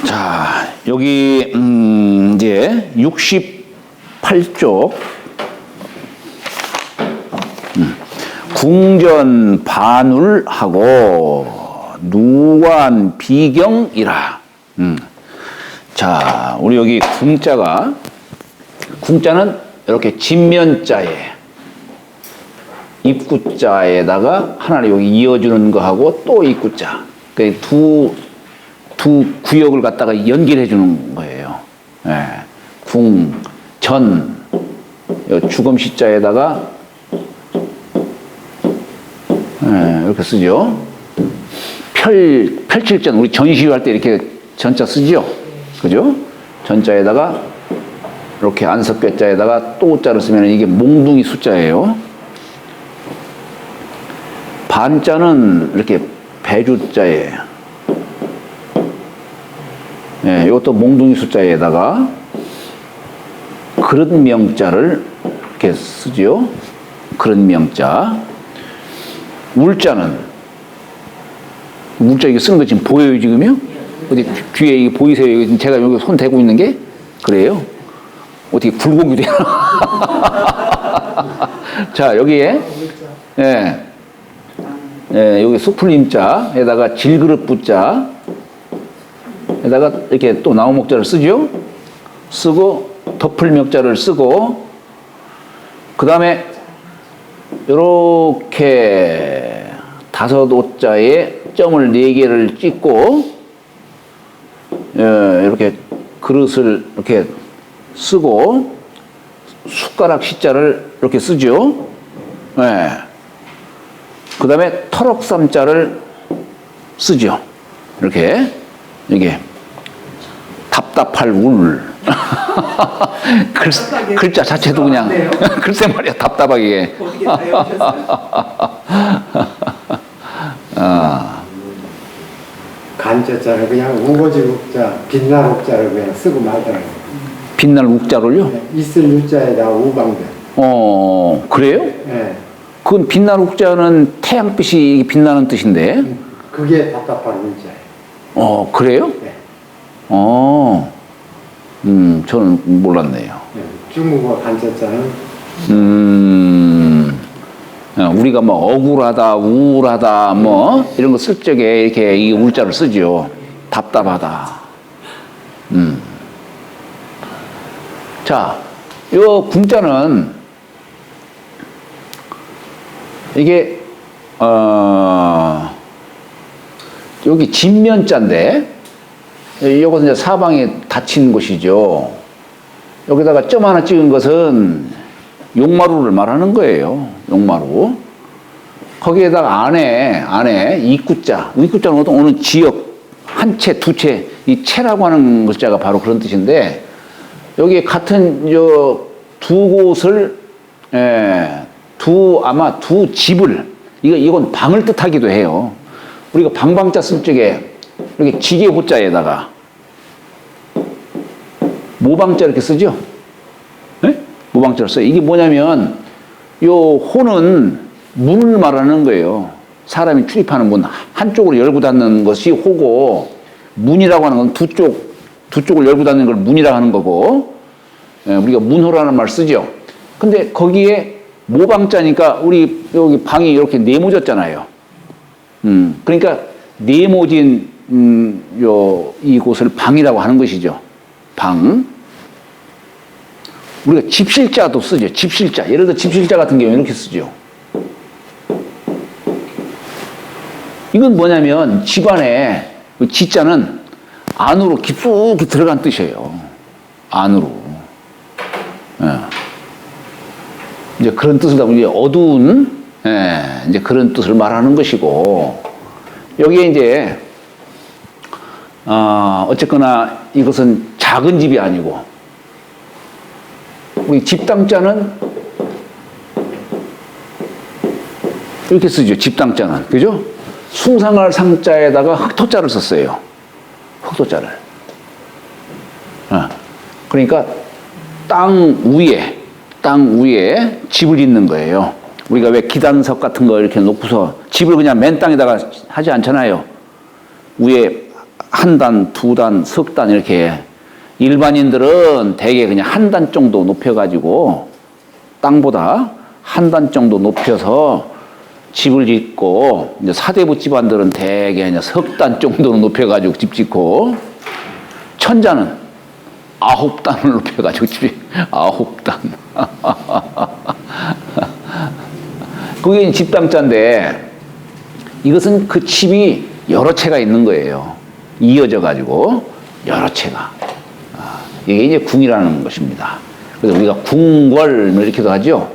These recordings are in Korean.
자, 여기 이제 68쪽 궁전 반울하고 누관 비경이라. 자, 우리 여기 궁자는 이렇게 진면자에 입구자에다가 하나를 여기 이어주는 거하고 또 입구자. 그 두 구역을 갖다가 연결해 주는 거예요. 예. 궁, 전, 주검시자에다가 이렇게 쓰죠. 펼칠전, 우리 전시할 때 이렇게 전자 쓰죠. 그죠? 전자에다가 이렇게 안석괴자에다가 또 자를 쓰면 이게 몽둥이 숫자예요. 반자는 이렇게 배주자에, 이것도 몽둥이 숫자에다가 그릇명자를 이렇게 쓰죠. 그릇명자. 울자는, 울자 이게 쓰는 거 지금 보여요, 지금요? 어디 뒤에 이게 보이세요? 제가 여기 손 대고 있는 게? 그래요? 어떻게 굴곡이 되나? 자, 여기에, 여기 수풀림자에다가 질그릇부자, 에다가 이렇게 또 나무목자를 쓰죠? 쓰고, 덮을명자를 쓰고, 그 다음에, 요렇게 다섯 오자에 점을 4개를 찍고, 이렇게 그릇을 이렇게 쓰고, 숟가락 시자를 이렇게 쓰죠? 그 다음에 터럭삼자를 쓰죠? 이렇게, 이게. 답답할 울. 글자 자체도 그냥, 글쎄 말이야, 답답하게. 간자자를 그냥 우거지 uk자, 빛날 uk자를 그냥 쓰고 말더라고요. 빛날 uk자를요? 있을 유자에다 우방대. 그래요? 네. 그건 빛날 uk자는 태양빛이 빛나는 뜻인데. 그게 답답한 우자예요. 그래요? 네. 저는 몰랐네요. 네. 중국어 간자자는 우리가 뭐 억울하다, 우울하다, 뭐 이런 거 쓸 적에 이렇게 이 울자를 쓰죠. 답답하다. 자, 요 궁자는 이게 여기 진면자인데 이것은 이제 사방에 닫힌 곳이죠. 여기다가 점 하나 찍은 것은 용마루를 말하는 거예요. 용마루. 거기에다가 안에 입구자는 어느 지역, 한 채, 두 채, 이 채라고 하는 글자가 바로 그런 뜻인데, 여기 같은 두 곳을, 아마 두 집을, 이건 방을 뜻하기도 해요. 우리가 방방자 쓸 적에 이렇게 지게 호자에다가 모방자 이렇게 쓰죠? 네? 모방자를 써요. 이게 뭐냐면, 요 호는 문을 말하는 거예요. 사람이 출입하는 문. 한쪽으로 열고 닫는 것이 호고, 문이라고 하는 건 두 쪽을 열고 닫는 걸 문이라고 하는 거고, 우리가 문호라는 말 쓰죠. 근데 거기에 모방자니까 우리 여기 방이 이렇게 네모졌잖아요. 그러니까 네모진 이곳을 방이라고 하는 것이죠. 방. 우리가 집실자도 쓰죠. 집실자. 예를 들어 집실자 같은 경우에 이렇게 쓰죠. 이건 뭐냐면 집안에 지자는 안으로 깊숙이 들어간 뜻이에요. 안으로. 이제 그런 뜻을 담고 이제 어두운 이제 그런 뜻을 말하는 것이고, 여기에 이제 어쨌거나 이것은 작은 집이 아니고, 우리 집당자는 이렇게 쓰죠. 집당자는. 그죠? 숭상할 상자에다가 흑토자를 썼어요. 흑토자를. 그러니까 땅 위에 집을 짓는 거예요. 우리가 왜 기단석 같은 거 이렇게 놓고서 집을 그냥 맨 땅에다가 하지 않잖아요. 위에 한 단, 두 단, 석 단 이렇게 일반인들은 대개 그냥 한 단 정도 높여가지고 땅보다 한 단 정도 높여서 집을 짓고 이제 사대부 집안들은 대개 그냥 석 단 정도로 높여가지고 집 짓고 천자는 9단을 높여가지고 집이 9단. 그게 집땅자인데 이것은 그 칩이 여러 채가 있는 거예요. 이어져 가지고 여러 채가. 이게 이제 궁이라는 것입니다. 그래서 우리가 궁궐 이렇게도 하죠.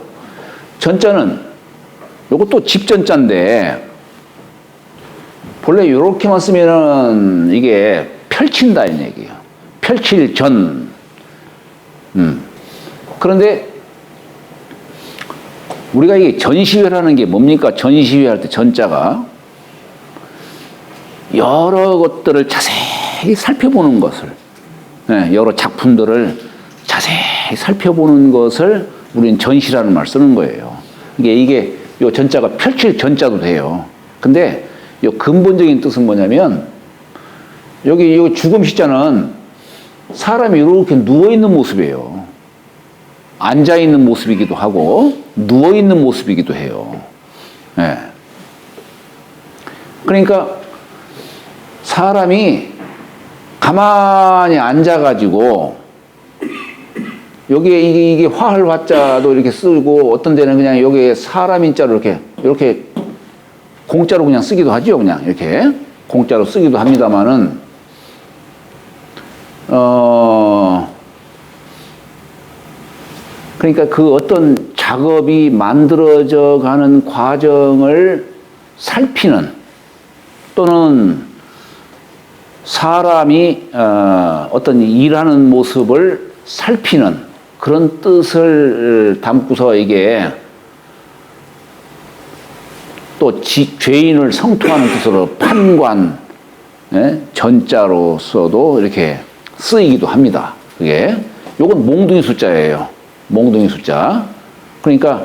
전자는 요것도 집전자인데 본래 이렇게만 쓰면은 이게 펼친다 이 얘기예요. 펼칠 전. 그런데 우리가 이게 전시회라는 게 뭡니까? 전시회 할 때 전자가 여러 것들을 자세히 살펴보는 것을, 여러 작품들을 자세히 살펴보는 것을 우리는 전시라는 말 쓰는 거예요. 이게 요 전자가 펼칠 전자도 돼요. 근데 요 근본적인 뜻은 뭐냐면 여기 요 죽음시자는 사람이 이렇게 누워있는 모습이에요. 앉아있는 모습이기도 하고 누워있는 모습이기도 해요. 예. 그러니까 사람이 가만히 앉아가지고 여기에 이게 화할 화자도 이렇게 쓰고 어떤 데는 그냥 여기에 사람 인자로 이렇게 공짜로 그냥 쓰기도 하죠. 그냥 이렇게 공짜로 쓰기도 합니다만은 그러니까 그 어떤 작업이 만들어져 가는 과정을 살피는 또는 사람이 어떤 일하는 모습을 살피는 그런 뜻을 담고서 이게 또 죄인을 성토하는 뜻으로 판관, 전자로서도 이렇게 쓰이기도 합니다. 그게 요건 몽둥이 숫자예요. 몽둥이 숫자. 그러니까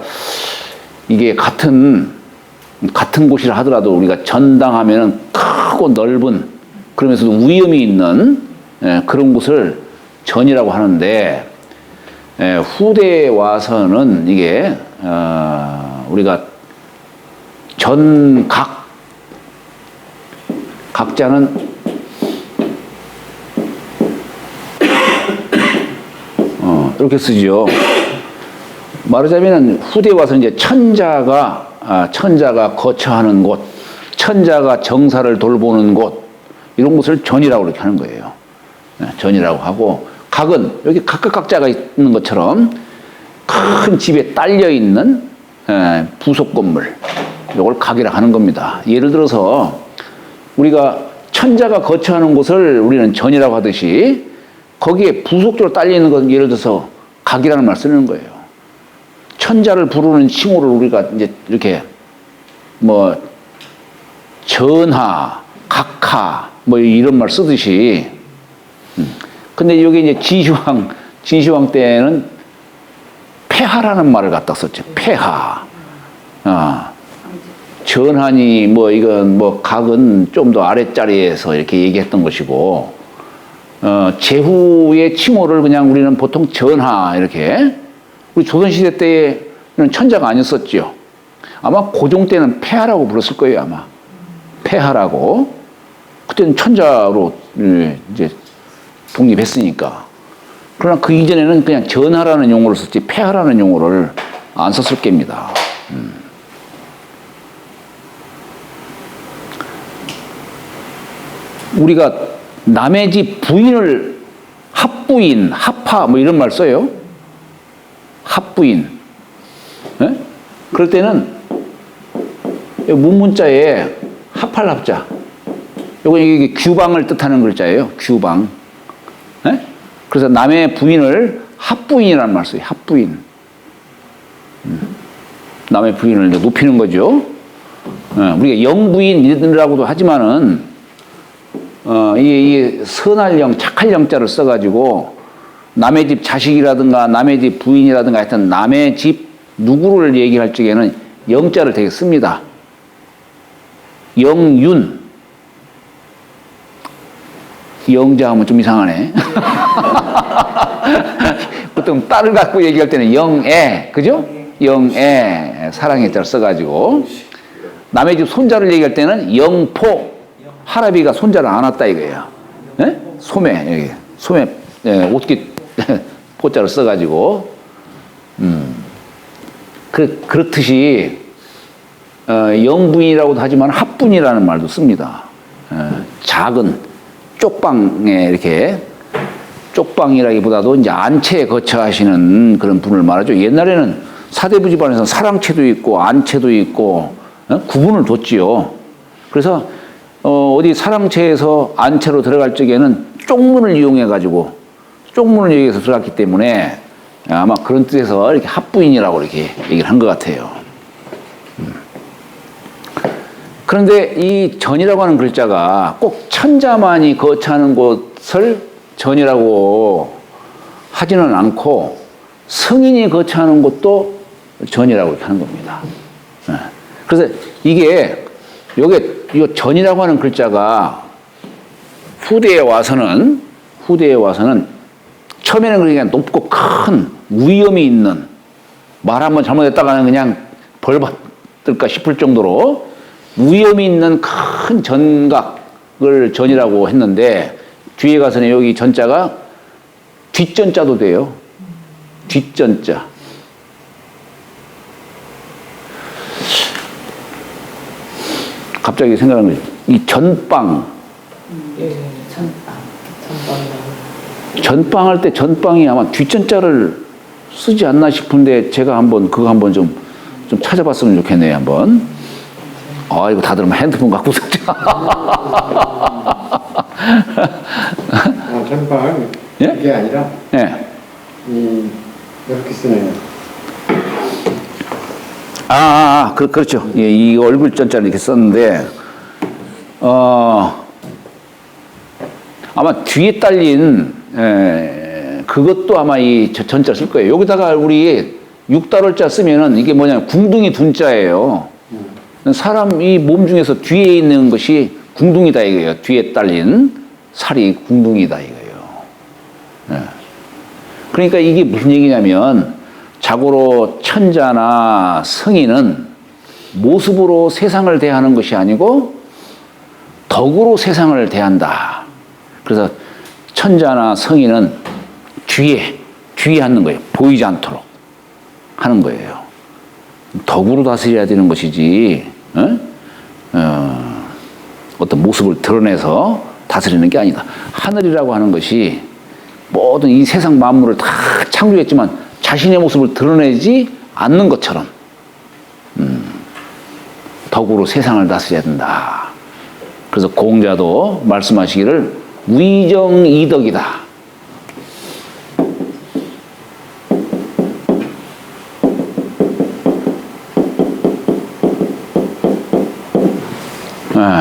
이게 같은 곳이라 하더라도 우리가 전당하면은 크고 넓은 그러면서도 위험이 있는 그런 곳을 전이라고 하는데 후대에 와서는 이게 우리가 각자는 이렇게 쓰죠. 말하자면 후대에 와서 이제 천자가 거처하는 곳, 천자가 정사를 돌보는 곳 이런 곳을 전이라고 이렇게 하는 거예요. 전이라고 하고 각은 여기 각각 각자가 있는 것처럼 큰 집에 딸려 있는 부속 건물 이걸 각이라 하는 겁니다. 예를 들어서 우리가 천자가 거처하는 곳을 우리는 전이라고 하듯이 거기에 부속적으로 딸려 있는 것 예를 들어서 각이라는 말 쓰는 거예요. 천자를 부르는 칭호를 우리가 이제 이렇게 뭐 전하, 각하 뭐 이런 말 쓰듯이 근데 여기 이제 진시황 때는 폐하라는 말을 갖다 썼죠. 폐하. 전하니 뭐 이건 뭐 각은 좀 더 아랫자리에서 이렇게 얘기했던 것이고 제후의 칭호를 그냥 우리는 보통 전하 이렇게 우리 조선시대 때는 천자가 아니었었죠. 아마 고종 때는 폐하라고 불렀을 거예요. 아마 폐하라고. 그때는 천자로 이제 독립했으니까. 그러나 그 이전에는 그냥 전하라는 용어를 썼지 폐하라는 용어를 안 썼을 겁니다. 우리가 남의 집 부인을 합부인, 합하 뭐 이런 말 써요. 합부인. 네? 그럴 때는 문문자에 합할 합자. 요거 이게 규방을 뜻하는 글자예요. 규방. 네? 그래서 남의 부인을 합부인이라는 말 써요. 합부인. 남의 부인을 이제 높이는 거죠. 우리가 영부인이라고도 하지만은 이 선할 영, 착할 영자를 써가지고 남의 집 자식이라든가 남의 집 부인이라든가 하여튼 남의 집 누구를 얘기할 적에는 영자를 되게 씁니다. 영윤. 영자 하면 좀 이상하네. 보통 딸을 갖고 얘기할 때는 영애, 그죠? 영애, 사랑의 자를 써가지고. 남의 집 손자를 얘기할 때는 영포, 할아비가 손자를 안 왔다 이거예요. 예? 소매, 여기. 소매, 예, 옷깃 포자를 써가지고. 그렇듯이, 영분이라고도 하지만 합분이라는 말도 씁니다. 작은 쪽방에 이렇게, 쪽방이라기보다도 이제 안채에 거처하시는 그런 분을 말하죠. 옛날에는 사대부 집안에서 사랑채도 있고, 안채도 있고, 구분을 뒀지요. 그래서, 어디 사랑채에서 안채로 들어갈 적에는 쪽문을 이용해가지고, 쪽문을 이용해서 들어갔기 때문에 아마 그런 뜻에서 이렇게 합부인이라고 이렇게 얘기를 한 것 같아요. 그런데 이 전이라고 하는 글자가 꼭 천자만이 거처하는 곳을 전이라고 하지는 않고 성인이 거처하는 곳도 전이라고 이렇게 하는 겁니다. 그래서 이게 이 전이라고 하는 글자가 후대에 와서는 처음에는 그냥 높고 큰 위험이 있는, 말 한번 잘못했다가는 그냥 벌 받을까 싶을 정도로 위험이 있는 큰 전각을 전이라고 했는데, 뒤에 가서는 여기 전자가 뒷전자도 돼요. 뒷전자. 갑자기 생각나는 거지. 이 전빵. 예, 전빵이라고. 전빵할 때 전빵이 아마 뒷전자를 쓰지 않나 싶은데, 제가 그거 한번 좀 찾아봤으면 좋겠네요, 한번. 이거 다들 핸드폰 갖고 있었죠. 전빵은 예? 그게 아니라 예. 이렇게 쓰네요. 그렇죠. 예, 이 얼굴 전자를 이렇게 썼는데, 아마 뒤에 딸린, 그것도 아마 이 전자를 쓸 거예요. 여기다가 우리 6달월자 쓰면은 이게 뭐냐면 궁둥이 둔자예요. 사람 이 몸 중에서 뒤에 있는 것이 궁둥이다 이거예요. 뒤에 딸린 살이 궁둥이다 이거예요. 그러니까 이게 무슨 얘기냐면, 자고로 천자나 성인은 모습으로 세상을 대하는 것이 아니고 덕으로 세상을 대한다. 그래서 천자나 성인은 뒤에 하는 거예요. 보이지 않도록 하는 거예요. 덕으로 다스려야 되는 것이지, 어떤 모습을 드러내서 다스리는 게 아니다. 하늘이라고 하는 것이 모든 이 세상 만물을 다 창조했지만 자신의 모습을 드러내지 않는 것처럼, 덕으로 세상을 다스려야 된다. 그래서 공자도 말씀하시기를 위정이덕이다.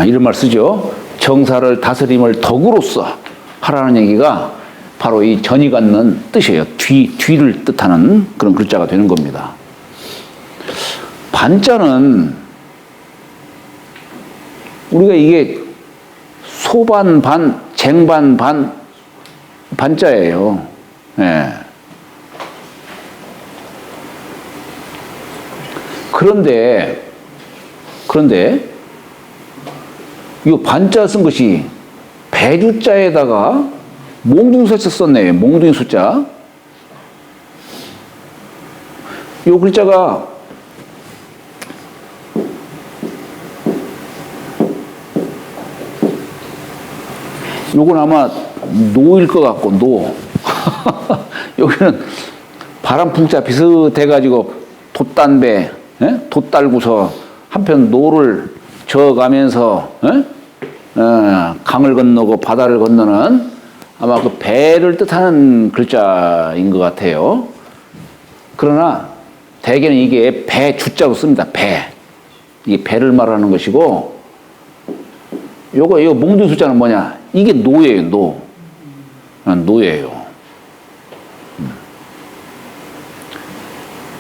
이런 말 쓰죠. 정사를 다스림을 덕으로써 하라는 얘기가 바로 이 전이 갖는 뜻이에요. 뒤를 뜻하는 그런 글자가 되는 겁니다. 반자는 우리가 이게 소반 반, 쟁반 반, 반자예요. 예. 그런데 이 반자 쓴 것이 배주자에다가 몽둥이 숫자 썼네. 몽둥이 숫자. 이 글자가 요건 아마 노일 것 같고, 노. 여기는 바람풍자 비슷해가지고 돛단배, 돛 달고서 한편 노를 저어가면서 강을 건너고 바다를 건너는 아마 그 배를 뜻하는 글자인 것 같아요. 그러나 대개는 이게 배 주자로 씁니다. 배. 이게 배를 말하는 것이고, 이거 몽둥이 숫자는 뭐냐? 이게 노예요, 노. 노예요.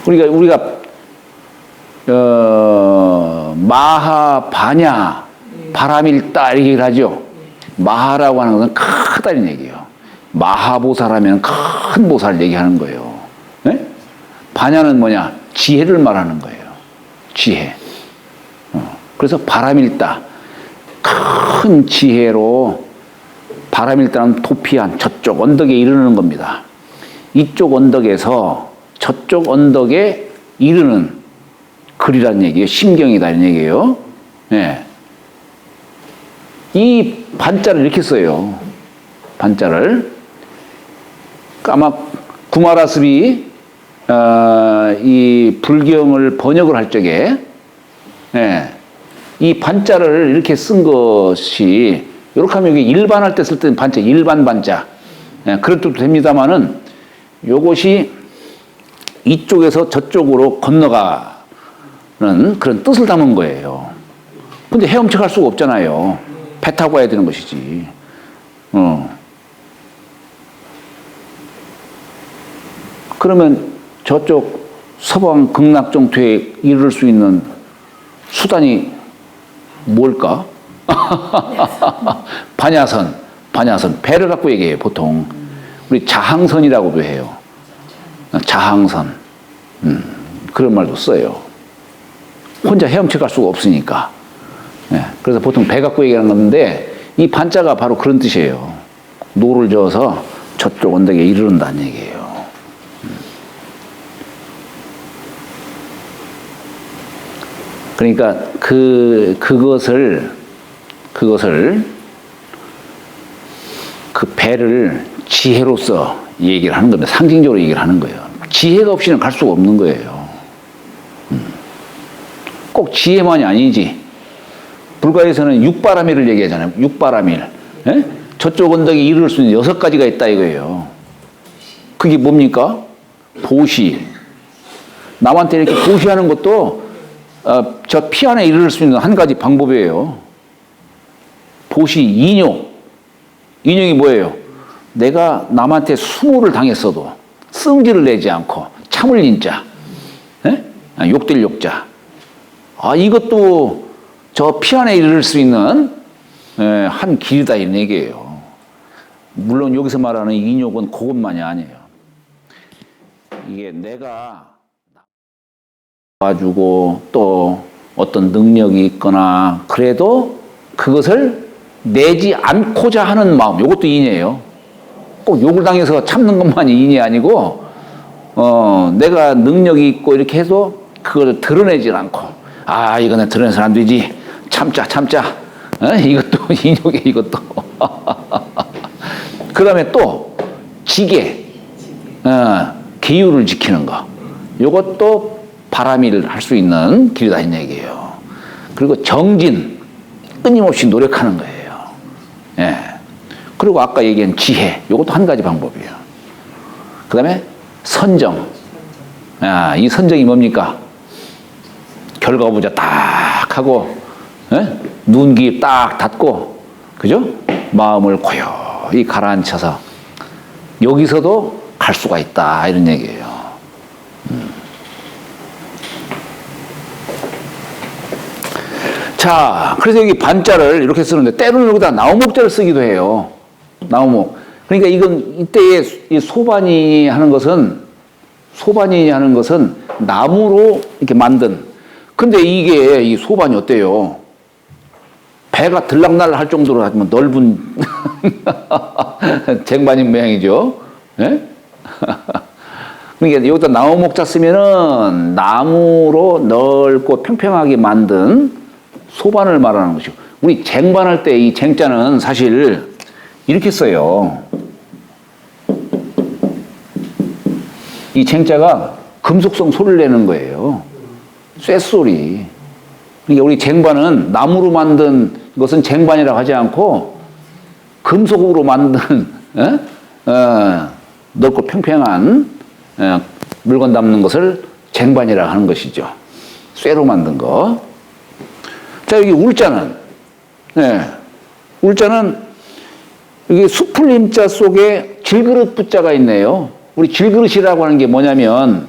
우리가 마하 바냐 바람일다 이렇게 하죠. 마하라고 하는 것은 큰 크다는 얘기예요. 마하보살하면 큰 보살 얘기하는 거예요. 네? 반야는 뭐냐? 지혜를 말하는 거예요. 지혜. 그래서 바람일다. 큰 지혜로 바람일다는 도피한 저쪽 언덕에 이르는 겁니다. 이쪽 언덕에서 저쪽 언덕에 이르는 글이란 얘기예요. 심경이다 이런 얘기예요. 네. 이 반자를 이렇게 써요. 반자를. 아마 구마라스비 이 불경을 번역을 할 적에 이 반자를 이렇게 쓴 것이 이렇게 하면 이게 일반할 때 쓸 때는 반자, 일반 반자 그런 뜻도 됩니다만은 요것이 이쪽에서 저쪽으로 건너가는 그런 뜻을 담은 거예요. 근데 헤엄쳐 갈 수가 없잖아요. 배 타고 가야 되는 것이지. 그러면 저쪽 서방 극락정토에 이를 수 있는 수단이 뭘까? 반야선. 배를 갖고 얘기해요, 보통. 우리 자항선이라고도 해요. 자항선. 그런 말도 써요. 혼자 헤엄쳐 갈 수가 없으니까. 그래서 보통 배 갖고 얘기하는 건데, 이 반자가 바로 그런 뜻이에요. 노를 저어서 저쪽 언덕에 이르른다는 얘기예요. 그러니까 그것을 그 배를 지혜로서 얘기를 하는 건데 상징적으로 얘기를 하는 거예요. 지혜가 없이는 갈 수가 없는 거예요. 꼭 지혜만이 아니지. 불가에서는 육바라밀을 얘기하잖아요. 육바라밀. 저쪽 언덕에 이룰 수 있는 6가지가 있다 이거예요. 그게 뭡니까? 보시. 남한테 이렇게 보시하는 것도 저 피 안에 이를 수 있는 한 가지 방법이에요. 보시, 인용. 인용이 뭐예요? 내가 남한테 수모를 당했어도 승질을 내지 않고 참을 인자, 욕될 욕자. 이것도 저 피 안에 이를 수 있는 한 길이다 이런 얘기예요. 물론 여기서 말하는 인욕은 그것만이 아니에요. 이게 내가 가지고 또 어떤 능력이 있거나 그래도 그것을 내지 않고자 하는 마음, 이것도 인이에요. 꼭 욕을 당해서 참는 것만이 인이 아니고 내가 능력이 있고 이렇게 해도 그걸 드러내지 않고 이거는 드러내서는 안 되지, 참자 이것도 인욕에 이것도 그 다음에 또 지계, 계율을 지키는 거, 이것도 바람일 할 수 있는 길이다 이 얘기예요. 그리고 정진, 끊임없이 노력하는 거예요. 그리고 아까 얘기한 지혜, 이것도 한 가지 방법이에요. 그 다음에 선정. 이 선정이 뭡니까? 결과부자 딱 하고, 눈기 딱 닫고, 그죠? 마음을 고요히 가라앉혀서 여기서도 갈 수가 있다 이런 얘기예요. 자, 그래서 여기 반자를 이렇게 쓰는데 때로는 여기다 나우목자를 쓰기도 해요. 나우목. 그러니까 이건 이때의 이 소반이 하는 것은 나무로 이렇게 만든. 근데 이게 이 소반이 어때요? 배가 들락날락 할 정도로 하지만 넓은 쟁반인 모양이죠. 그러니까 여기다 나우목자 쓰면은 나무로 넓고 평평하게 만든 소반을 말하는 것이고, 우리 쟁반할 때 이 쟁자는 사실 이렇게 써요. 이 쟁자가 금속성 소리를 내는 거예요. 쇳소리. 그러니까 우리 쟁반은 나무로 만든 것은 쟁반이라고 하지 않고 금속으로 만든 넓고 평평한 물건 담는 것을 쟁반이라고 하는 것이죠. 쇠로 만든 거. 자, 여기 울자는, 울자는 여기 수풀 임자 속에 질그릇 부자가 있네요. 우리 질그릇이라고 하는 게 뭐냐면,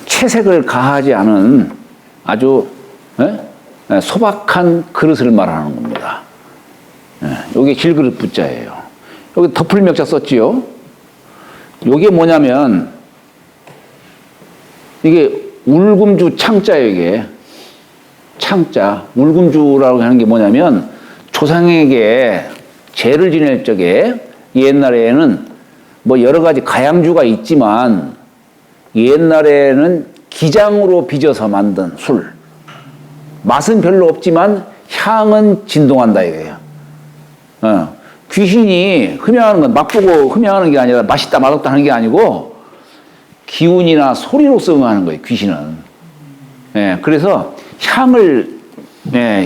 채색을 가하지 않은 아주 소박한 그릇을 말하는 겁니다. 요게 질그릇 부자예요. 여기 덮을 명자 썼지요. 요게 뭐냐면 이게 울금주 창자예요. 이게 창자. 울금주라고 하는 게 뭐냐면 조상에게 제를 지낼 적에 옛날에는 뭐 여러 가지 가양주가 있지만 옛날에는 기장으로 빚어서 만든 술. 맛은 별로 없지만 향은 진동한다 이거예요. 귀신이 흠양하는 건 맛보고 흠양하는 게 아니라 맛있다 맛없다 하는 게 아니고 기운이나 소리로서 응하는 거예요. 귀신은. 그래서 향을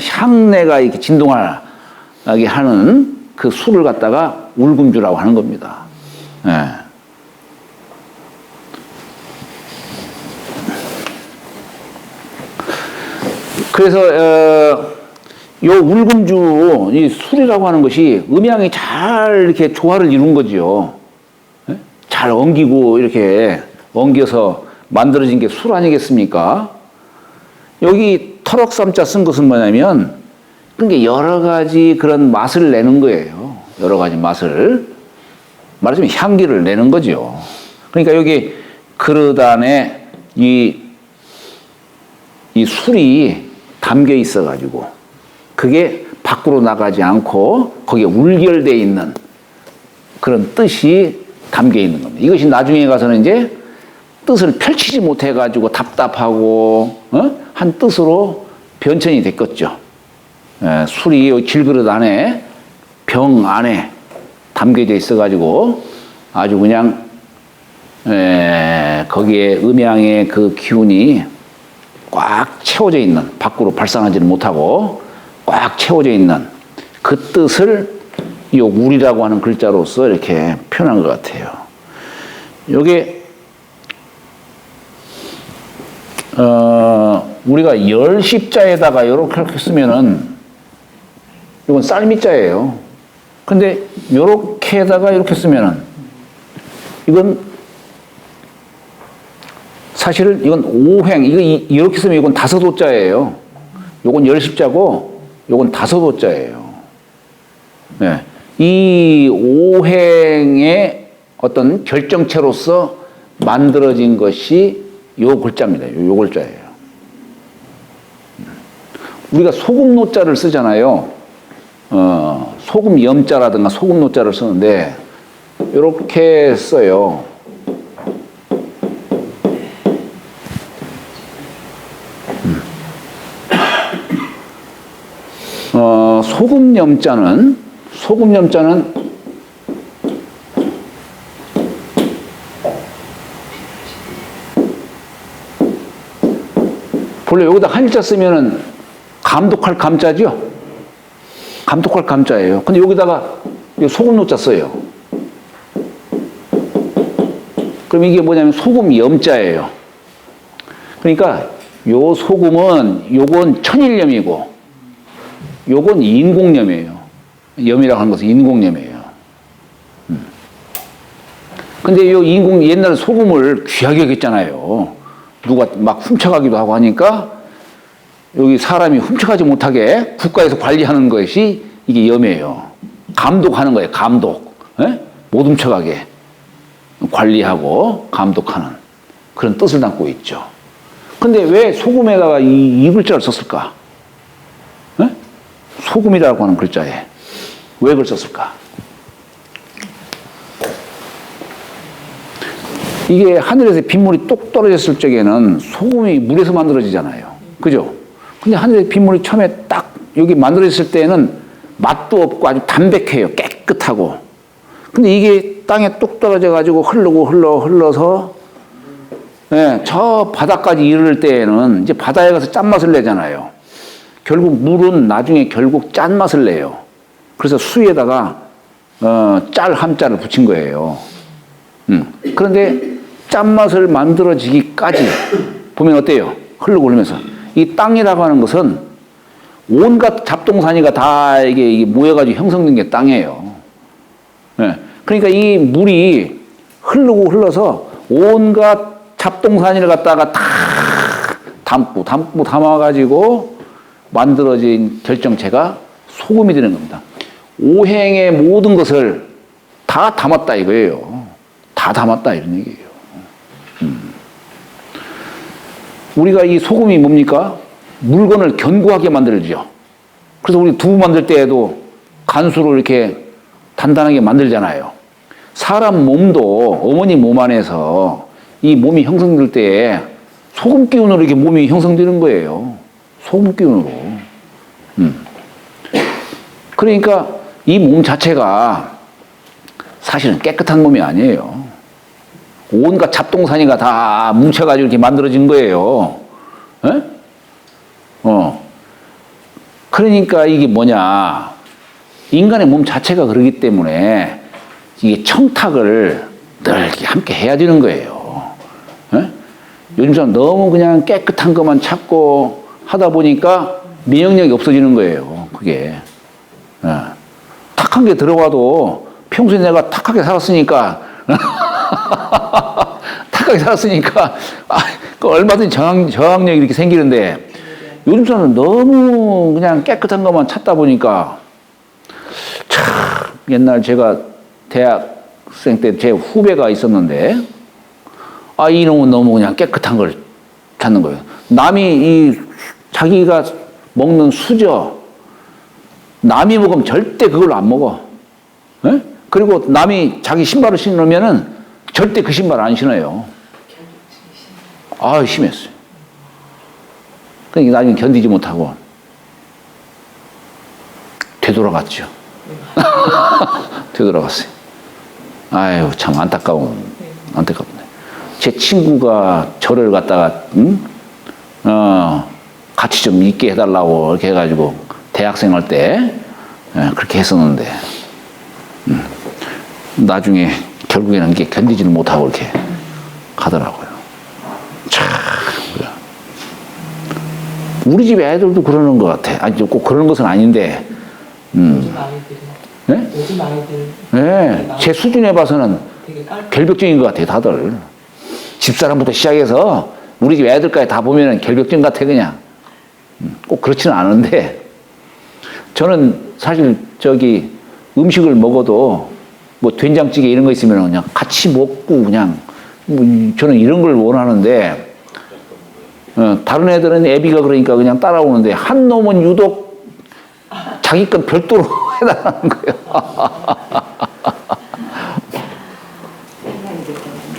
향내가 이렇게 진동하게 하는 그 술을 갖다가 울금주라고 하는 겁니다. 그래서 요 울금주 이 술이라고 하는 것이 음양이 잘 이렇게 조화를 이룬 거지요. 잘 엉기고 이렇게 엉겨서 만들어진 게 술 아니겠습니까? 여기 터럭삼자 쓴 것은 뭐냐면 그게 여러 가지 그런 맛을 내는 거예요. 여러 가지 맛을 말하자면 향기를 내는 거죠. 그러니까 여기 그릇 안에 이 술이 담겨 있어가지고 그게 밖으로 나가지 않고 거기에 울결되어 있는 그런 뜻이 담겨 있는 겁니다. 이것이 나중에 가서는 이제 뜻을 펼치지 못해가지고 답답하고 한 뜻으로 변천이 됐겠죠. 술이 질그릇 안에 병 안에 담겨져 있어가지고 아주 그냥 거기에 음양의 그 기운이 꽉 채워져 있는 밖으로 발산하지는 못하고 꽉 채워져 있는 그 뜻을 이 울이라고 하는 글자로서 이렇게 표현한 것 같아요. 요게 우리가 열십자에다가 이렇게 쓰면은 이건 쌀미자예요. 근데 요렇게다가 이렇게 쓰면은 이건 사실은 이건 오행, 이렇게 쓰면 이건 다섯오자예요. 요건 열십자고 요건 다섯오자예요. 이 오행의 어떤 결정체로서 만들어진 것이 요 글자입니다. 요 글자예요. 우리가 소금노자를 쓰잖아요. 소금 염자라든가 소금 노자를 쓰는데 이렇게 써요. 소금 염자는 본래 여기다 한일자 쓰면은 감독할 감자죠. 감독할 감자예요. 근데 여기다가 소금 노자 써요. 그럼 이게 뭐냐면 소금 염자예요. 그러니까 요 소금은 요건 천일염이고 요건 인공염이에요. 염이라고 하는 것은 인공염이에요. 근데 요 옛날에 소금을 귀하게 여겼잖아요. 누가 막 훔쳐가기도 하고 하니까 여기 사람이 훔쳐가지 못하게 국가에서 관리하는 것이 이게 염이에요. 감독하는 거예요. 감독. 못 훔쳐가게 관리하고 감독하는 그런 뜻을 담고 있죠. 근데 왜 소금에다가 이 글자를 썼을까? 소금이라고 하는 글자에 왜 그걸 썼을까? 이게 하늘에서 빗물이 똑 떨어졌을 적에는 소금이 물에서 만들어지잖아요. 그죠? 근데 하늘에서 빗물이 처음에 딱 여기 만들어졌을 때는 맛도 없고 아주 담백해요. 깨끗하고. 근데 이게 땅에 뚝 떨어져가지고 흘러서 저 바다까지 이르를 때에는 이제 바다에 가서 짠맛을 내잖아요. 결국 물은 나중에 결국 짠맛을 내요. 그래서 수에다가 짤 함자를 붙인 거예요. 그런데 짠맛을 만들어지기까지 보면 어때요? 흐르면서 이 땅이라고 하는 것은 온갖 잡동사니가 다 이게 모여가지고 형성된 게 땅이에요. 그러니까 이 물이 흘러서 온갖 잡동사니를 갖다가 다 담아가지고 만들어진 결정체가 소금이 되는 겁니다. 오행의 모든 것을 다 담았다 이거예요. 다 담았다 이런 얘기예요. 우리가 이 소금이 뭡니까? 물건을 견고하게 만들죠. 그래서 우리 두부 만들 때에도 간수로 이렇게 단단하게 만들잖아요. 사람 몸도 어머니 몸 안에서 이 몸이 형성될 때 소금 기운으로 이렇게 몸이 형성되는 거예요. 소금 기운으로. 그러니까 이 몸 자체가 사실은 깨끗한 몸이 아니에요. 온갖 잡동사니가 다 뭉쳐가지고 이렇게 만들어진 거예요. 에? 그러니까 이게 뭐냐. 인간의 몸 자체가 그러기 때문에 이게 청탁을 늘 이렇게 함께 해야 되는 거예요. 에? 요즘 사람 너무 그냥 깨끗한 것만 찾고 하다 보니까 면역력이 없어지는 거예요. 그게. 에. 탁한 게 들어가도 평소에 내가 탁하게 살았으니까 탁하게 살았으니까 얼마든지 저항력이 이렇게 생기는데 요즘 사람은 너무 그냥 깨끗한 것만 찾다 보니까 참 옛날 제가 대학생 때 제 후배가 있었는데 이놈은 너무 그냥 깨끗한 걸 찾는 거예요. 남이 자기가 먹는 수저 남이 먹으면 절대 그걸 안 먹어. 에? 그리고 남이 자기 신발을 신으면은 절대 그 신발 안 신어요. 심했어요. 그러니까 나중에 견디지 못하고 되돌아갔죠. 되돌아갔어요. 아유, 참 안타깝네. 제 친구가 저를 갖다가, 같이 좀 있게 해달라고 이렇게 해가지고 대학생 할 때 그렇게 했었는데, 나중에 결국에는 이게 견디지를 못하고 이렇게 가더라고요. 참, 우리 집 애들도 그러는 것 같아. 아니, 꼭 그러는 것은 아닌데, 요즘 아이들이. 네? 요즘 아이들. 네, 제 수준에 봐서는 결벽증인 것 같아요, 다들. 집사람부터 시작해서 우리 집 애들까지 다 보면은 결벽증 같아, 그냥. 꼭 그렇지는 않은데, 저는 사실 음식을 먹어도 뭐 된장찌개 이런 거 있으면 그냥 같이 먹고 그냥 저는 이런 걸 원하는데, 다른 애들은 애비가 그러니까 그냥 따라오는데 한 놈은 유독 자기 건 별도로 해달라는 거예요.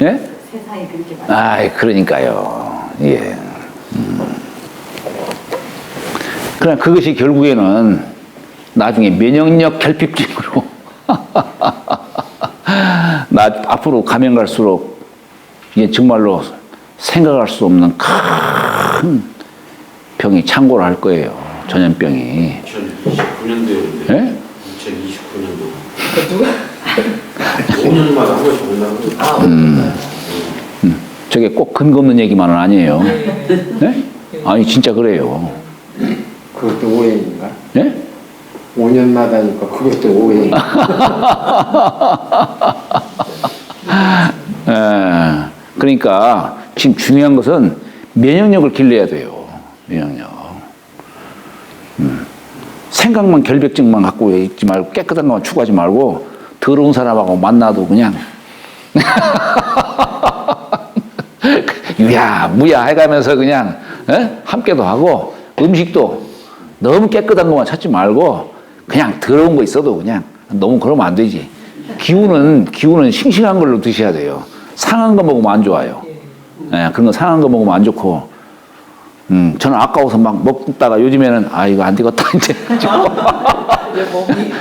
예? 세상이 그렇게 많아요. 그러니까요. 예. 그러나 그것이 결국에는 나중에 면역력 결핍증으로 앞으로 가면 갈수록 이게 정말로 생각할 수 없는 큰 병이 창궐 할 거예요. 전염병이. 2029년도였는데. 예? 2029년도. 누가? 5년마다 한 번씩 온다고. 저게 꼭 근거 없는 얘기만은 아니에요. 네? 아니 진짜 그래요. 그것도 오해인가? 예? 5년마다니까 그것도 오해. 그러니까 지금 중요한 것은 면역력을 길러야 돼요. 면역력. 생각만 결벽증만 갖고 있지 말고 깨끗한 것만 추구하지 말고 더러운 사람하고 만나도 그냥 유야 무야 해가면서 그냥 함께도 하고 음식도 너무 깨끗한 것만 찾지 말고 그냥 더러운 거 있어도 그냥 너무 그러면 안 되지. 기운은 싱싱한 걸로 드셔야 돼요. 상한 거 먹으면 안 좋아요. 그런 거 상한 거 먹으면 안 좋고. 저는 아까워서 막 먹다가 요즘에는 이거 안 되겠다 이제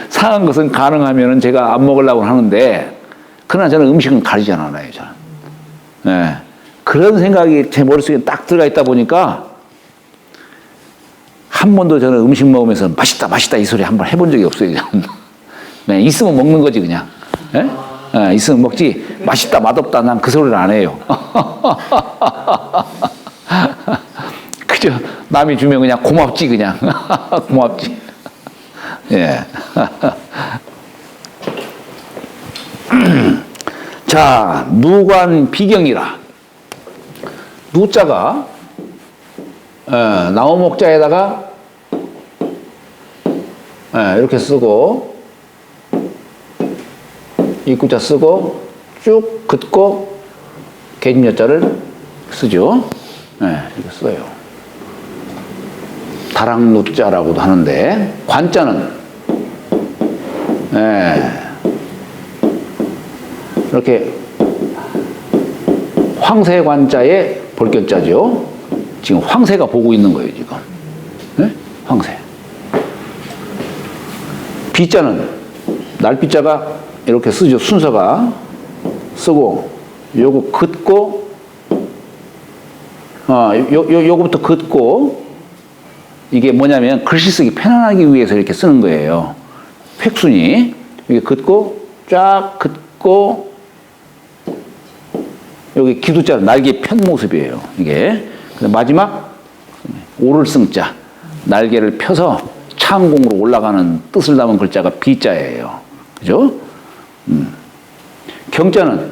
상한 것은 가능하면은 제가 안 먹으려고 하는데 그러나 저는 음식은 가리지 않아요. 저는. 그런 생각이 제 머릿속에 딱 들어가 있다 보니까 한 번도 저는 음식 먹으면서 맛있다 이 소리 한번 해본 적이 없어요. 저는. 있으면 먹는 거지 그냥. 있으면 먹지 맛있다 맛없다 난 그 소리를 안 해요. 그죠? 남이 주면 그냥 고맙지 그냥. 고맙지. 예. 자, 누관 비경이라. 누자가 나무목자에다가 예, 이렇게 쓰고 입구자 쓰고 쭉 긋고 계집여자를 쓰죠. 예, 이렇게 써요. 다락누자라고도 하는데 관자는 이렇게 황새관자에 볼견자죠. 지금 황새가 보고 있는 거예요, 지금. 네? 황새. 비자는 날비자가 이렇게 쓰죠. 순서가 쓰고 요거 긋고 요거부터 긋고 이게 뭐냐면 글씨 쓰기 편안하기 위해서 이렇게 쓰는 거예요. 획순이 이렇게 긋고 쫙 긋고 여기 기두자 날개 편 모습이에요. 이게 마지막 오를 승자 날개를 펴서 창공으로 올라가는 뜻을 담은 글자가 비자예요. 그죠? 경자는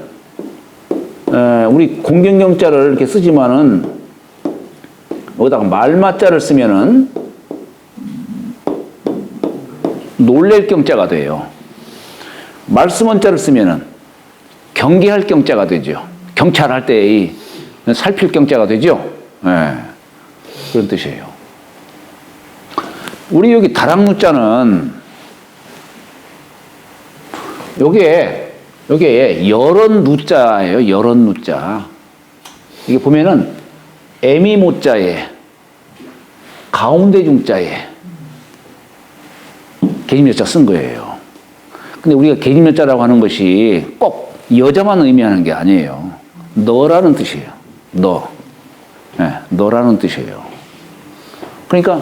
우리 공경경자를 이렇게 쓰지만은 여기다가 말마자를 쓰면은 놀랄 경자가 돼요. 말씀원자를 쓰면은 경계할 경자가 되죠. 경찰할 때 살필 경자가 되죠. 그런 뜻이에요. 우리 여기 다락누자는 요게 여럿누자예요. 여럿누자. 이게 보면은 애미모자에 가운데 중자에 계집여자 쓴 거예요. 근데 우리가 계집여자라고 하는 것이 꼭 여자만 의미하는 게 아니에요. 너라는 뜻이에요. 너. 너라는 뜻이에요. 그러니까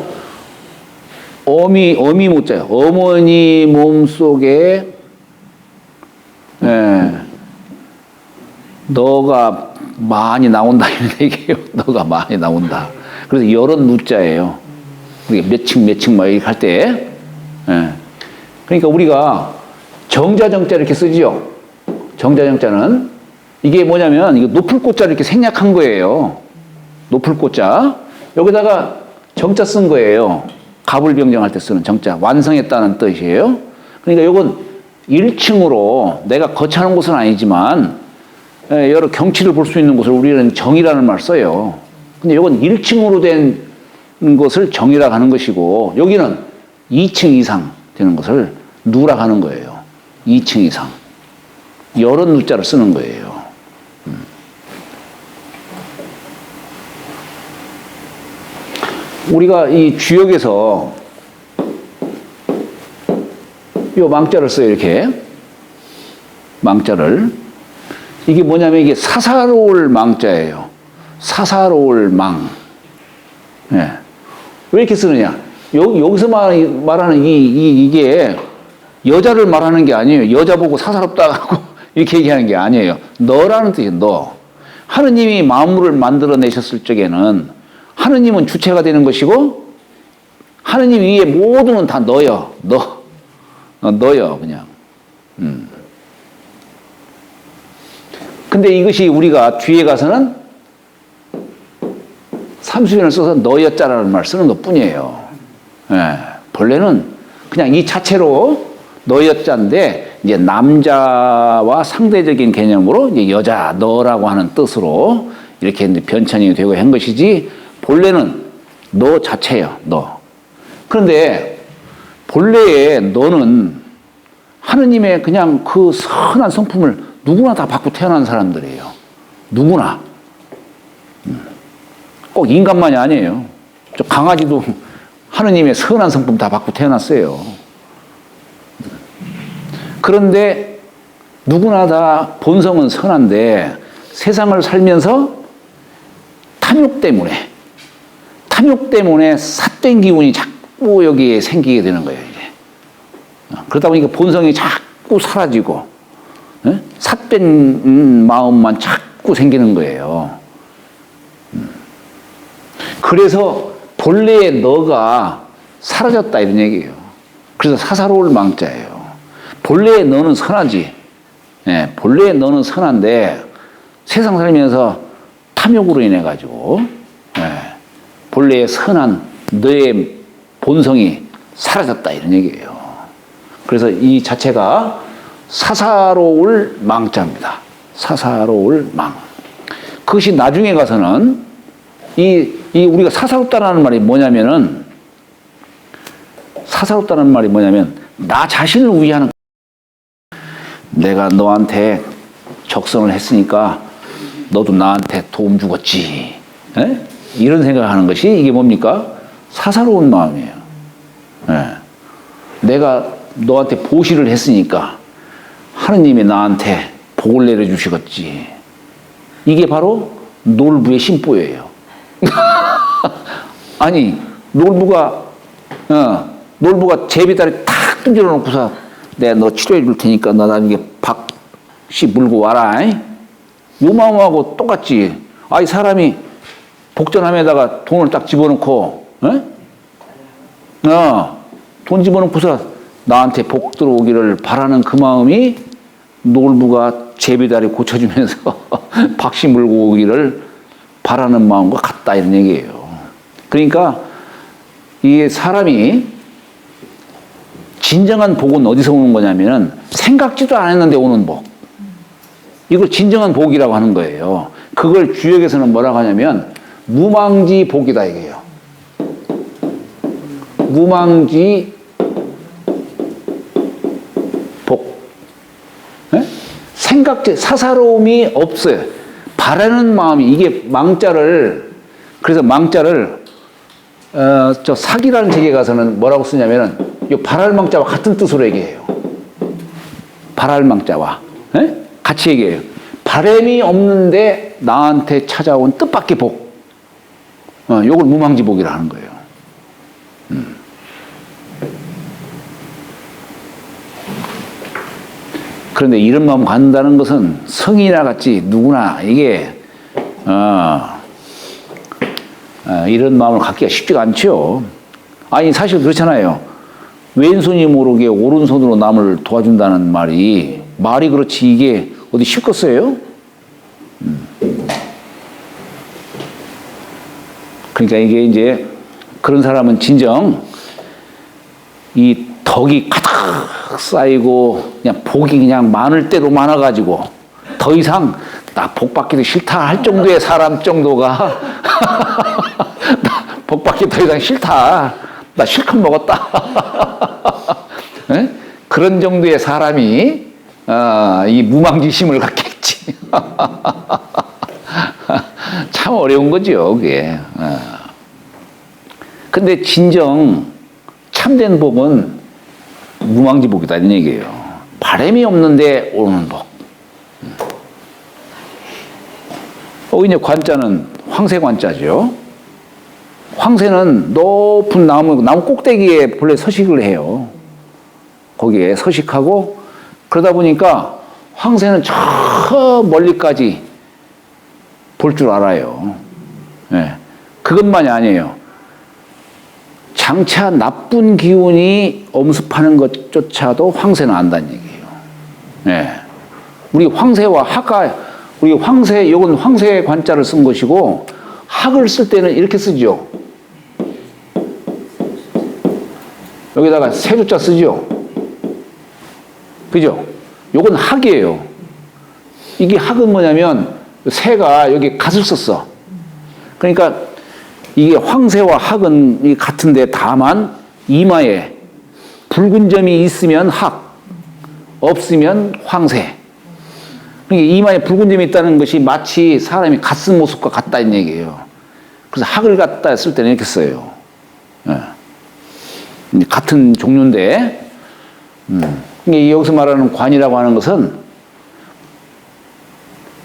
어미모자예요. 어머니 몸속에 너가 많이 나온다 이런 얘기예요. 너가 많이 나온다. 그래서 여럿 누자예요. 우리가 몇 층 막 이렇게 할 때. 그러니까 우리가 정자정자 이렇게 쓰죠. 정자정자는 이게 뭐냐면 이거 높을 꽃자를 이렇게 생략한 거예요. 높을 꽃자. 여기다가 정자 쓴 거예요. 갑을병정할 때 쓰는 정자. 완성했다는 뜻이에요. 그러니까 이건 1층으로 내가 거처하는 곳은 아니지만 여러 경치를 볼 수 있는 곳을 우리는 정이라는 말을 써요. 근데 이건 1층으로 된 것을 정이라고 하는 것이고 여기는 2층 이상 되는 것을 누라고 하는 거예요. 2층 이상. 여럿 누자를 쓰는 거예요. 우리가 이 주역에서 요 망자를 써요. 이렇게 망자를. 이게 뭐냐면 이게 사사로울 망자예요. 사사로울 망. 왜 이렇게 쓰느냐? 여기서 말하는 이게 여자를 말하는 게 아니에요. 여자 보고 사사롭다 하고 이렇게 얘기하는 게 아니에요. 너라는 뜻이에요. 너. 하느님이 만물을 만들어내셨을 적에는 하느님은 주체가 되는 것이고 하느님 위에 모두는 다 너요. 너요 그냥. 근데 이것이 우리가 뒤에 가서는 삼수변을 써서 너여자라는 말을 쓰는 것 뿐이에요. 본래는 그냥 이 자체로 너여자인데 이제 남자와 상대적인 개념으로 이제 여자 너라고 하는 뜻으로 이렇게 이제 변천이 되고 한 것이지 본래는 너 자체예요. 너. 그런데 본래의 너는 하느님의 그냥 그 선한 성품을 누구나 다 받고 태어난 사람들이에요. 누구나. 꼭 인간만이 아니에요. 저 강아지도 하느님의 선한 성품 다 받고 태어났어요. 그런데 누구나 다 본성은 선한데 세상을 살면서 탐욕 때문에 삿된 기운이 자꾸 여기에 생기게 되는 거예요. 이제. 그러다 보니까 본성이 자꾸 사라지고 삿된 마음만 자꾸 생기는 거예요. 그래서 본래의 너가 사라졌다 이런 얘기예요. 그래서 사사로울 망자예요. 본래의 너는 선하지. 본래의 너는 선한데 세상 살면서 탐욕으로 인해 가지고 본래의 선한 너의 본성이 사라졌다 이런 얘기예요. 그래서 이 자체가 사사로울 망자입니다. 사사로울 망. 그것이 나중에 가서는 우리가 사사롭다는 말이 뭐냐면은 나 자신을 위하는, 내가 너한테 적성을 했으니까 너도 나한테 도움 주겠지. 에? 이런 생각하는 것이 이게 뭡니까? 사사로운 마음이에요. 예. 내가 너한테 보시를 했으니까 하느님이 나한테 복을 내려주시겠지. 이게 바로 놀부의 심보예요. 아니, 놀부가 제비다리 탁 던져 놓고서 내가 너 치료해 줄 테니까 너 나중에 박씨 물고 와라. 요 마음하고 똑같지. 아이, 사람이 복전함에다가 돈을 딱 집어넣고, 돈 집어넣고서 나한테 복 들어오기를 바라는 그 마음이 놀부가 제비다리 고쳐주면서 박씨 물고 오기를 바라는 마음과 같다 이런 얘기예요. 그러니까 이 사람이 진정한 복은 어디서 오는 거냐면은 생각지도 않았는데 오는 복. 이걸 진정한 복이라고 하는 거예요. 그걸 주역에서는 뭐라고 하냐면 무망지 복이다 이게요. 무망지 복. 네? 사사로움이 없어요. 바라는 마음이, 이게 망자를, 그래서 망자를 저 사기라는 책에 가서는 뭐라고 쓰냐면은 이 바랄 망자와 같은 뜻으로 얘기해요. 바랄 망자와 같이 얘기해요. 바람이 없는데 나한테 찾아온 뜻밖의 복. 요걸 무망지복이라 하는 거예요. 그런데 이런 마음 갖는다는 것은 성인이나 같이 누구나 이게 이런 마음을 갖기가 쉽지가 않죠. 아니, 사실 그렇잖아요. 왼손이 모르게 오른손으로 남을 도와준다는 말이 그렇지 이게 어디 쉽겠어요? 그러니까 이게 이제 그런 사람은 진정 이 덕이 가득 쌓이고 그냥 복이 그냥 많을 대로 많아가지고 더 이상 나 복 받기도 싫다 할 정도의 사람 정도가 나 복 받기 더 이상 싫다. 나 실컷 먹었다. 그런 정도의 사람이 이 무망지심을 갖겠지. 참 어려운 거죠, 그게. 근데 진정 참된 복은 무망지복이다 이런 얘기예요. 바람이 없는데 오는 복. 이제 관자는 황새관자죠. 황새는 높은 나무 꼭대기에 본래 서식을 해요. 거기에 서식하고 그러다 보니까 황새는 저 멀리까지 볼 줄 알아요. 네. 그것만이 아니에요. 장차 나쁜 기운이 엄습하는 것조차도 황새는 안다는 얘기예요. 네. 우리 황새와 이건 황새 관자를 쓴 것이고, 학을 쓸 때는 이렇게 쓰죠. 여기다가 세조자 쓰죠. 그죠? 요건 학이에요. 이게 학은 뭐냐면, 새가 여기 갓을 썼어. 그러니까 이게 황새와 학은 같은데 다만 이마에 붉은 점이 있으면 학, 없으면 황새. 그러니까 이마에 붉은 점이 있다는 것이 마치 사람이 갓 쓴 모습과 같다는 얘기예요. 그래서 학을 갖다 쓸 때는 이렇게 써요. 같은 종류인데, 여기서 말하는 관이라고 하는 것은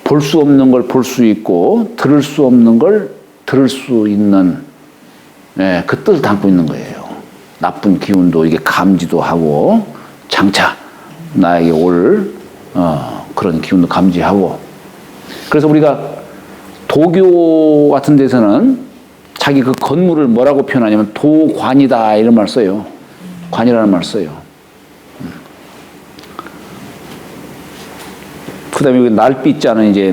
볼 수 없는 걸 볼 수 있고 들을 수 없는 걸 들을 수 있는 그 뜻을 담고 있는 거예요. 나쁜 기운도 이게 감지도 하고 장차 나에게 올 그런 기운도 감지하고. 그래서 우리가 도교 같은 데서는 자기 그 건물을 뭐라고 표현하냐면 도관이다 이런 말 써요. 관이라는 말 써요. 그 다음에 여기 날빛자는 이제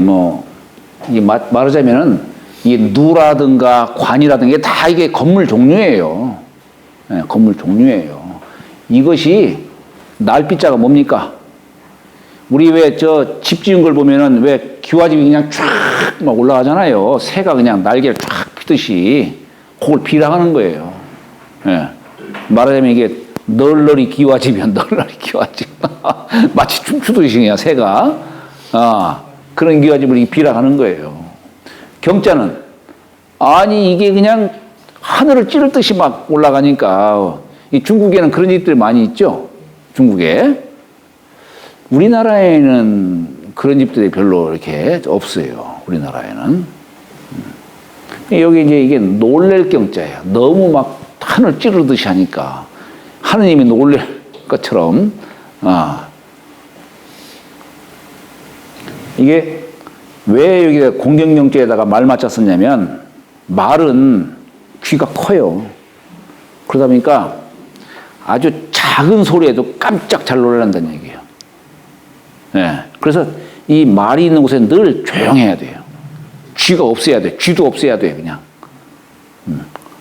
말하자면은 이 누라든가 관이라든가 다 이게 건물 종류예요. 예, 건물 종류예요. 이것이 날빛자가 뭡니까? 우리 왜 저 집 지은 걸 보면은 왜 기와집이 그냥 쫙 막 올라가잖아요. 새가 그냥 날개를 쫙 피듯이 그걸 비락하는 거예요. 예. 말하자면 이게 널널이 기와집이야, 널널이 기와집. 마치 춤추듯이 그냥 새가. 그런 기와집을 비락하는 거예요. 경자는 아니 이게 그냥 하늘을 찌를 듯이 막 올라가니까 이 중국에는 그런 집들이 많이 있죠. 중국에. 우리나라에는 그런 집들이 별로 이렇게 없어요. 우리나라에는. 여기 이제 이게 놀랄 경자예요. 너무 막 하늘 찌르듯이 하니까 하느님이 놀랄 것처럼. 이게 왜 여기다 공경경자에다가 말 맞춰 썼냐면 말은 귀가 커요. 그러다 보니까 아주 작은 소리에도 깜짝 잘 놀란다는 얘기예요. 네. 그래서 이 말이 있는 곳에 늘 조용해야 돼요. 쥐가 없어야 돼. 쥐도 없어야 돼요, 그냥.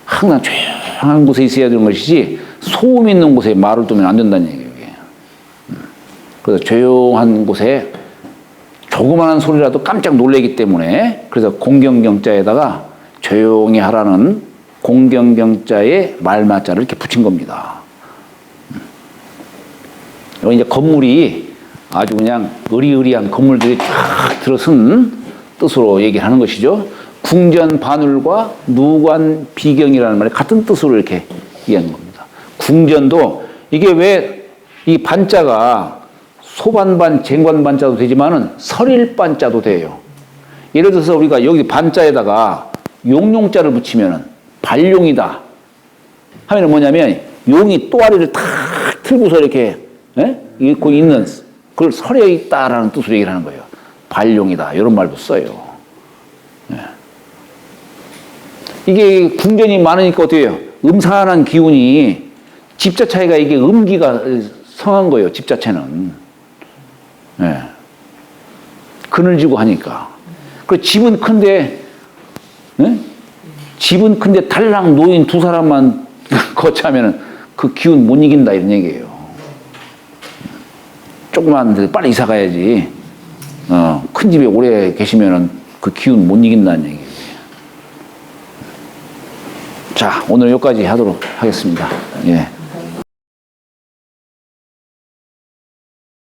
항상 조용한 곳에 있어야 되는 것이지 소음 있는 곳에 말을 두면 안 된다는 얘기예요. 그래서 조용한 곳에 조그마한 소리라도 깜짝 놀래기 때문에 그래서 공경경자에다가 조용히 하라는 공경경자의 말맞자를 이렇게 붙인 겁니다. 여기 이제 건물이 아주 그냥 의리의리한 건물들이 쫙 들어선 뜻으로 얘기하는 것이죠. 궁전 반울과 누관 비경이라는 말이 같은 뜻으로 이렇게 이해하는 겁니다. 궁전도 이게 왜 이 반자가 소반반, 쟁관반자도 되지만은 설일반자도 돼요. 예를 들어서 우리가 여기 반자에다가 용용자를 붙이면은 발용이다 하면은 뭐냐면 용이 또아리를 탁 틀고서 이렇게 읽고 있는 그걸 설에 있다라는 뜻으로 얘기를 하는 거예요. 발용이다 이런 말도 써요. 이게 궁전이 많으니까 어떻게 해요? 음산한 기운이 집 자체가 이게 음기가 성한 거예요. 집 자체는. 그늘지고 하니까. 그 집은 큰데, 집은 큰데 달랑 노인 두 사람만 거치하면은 그 기운 못 이긴다 이런 얘기예요. 조그만 데 빨리 이사 가야지. 큰 집에 오래 계시면은 그 기운 못 이긴다는 얘기예요. 자, 오늘 여기까지 하도록 하겠습니다. 예.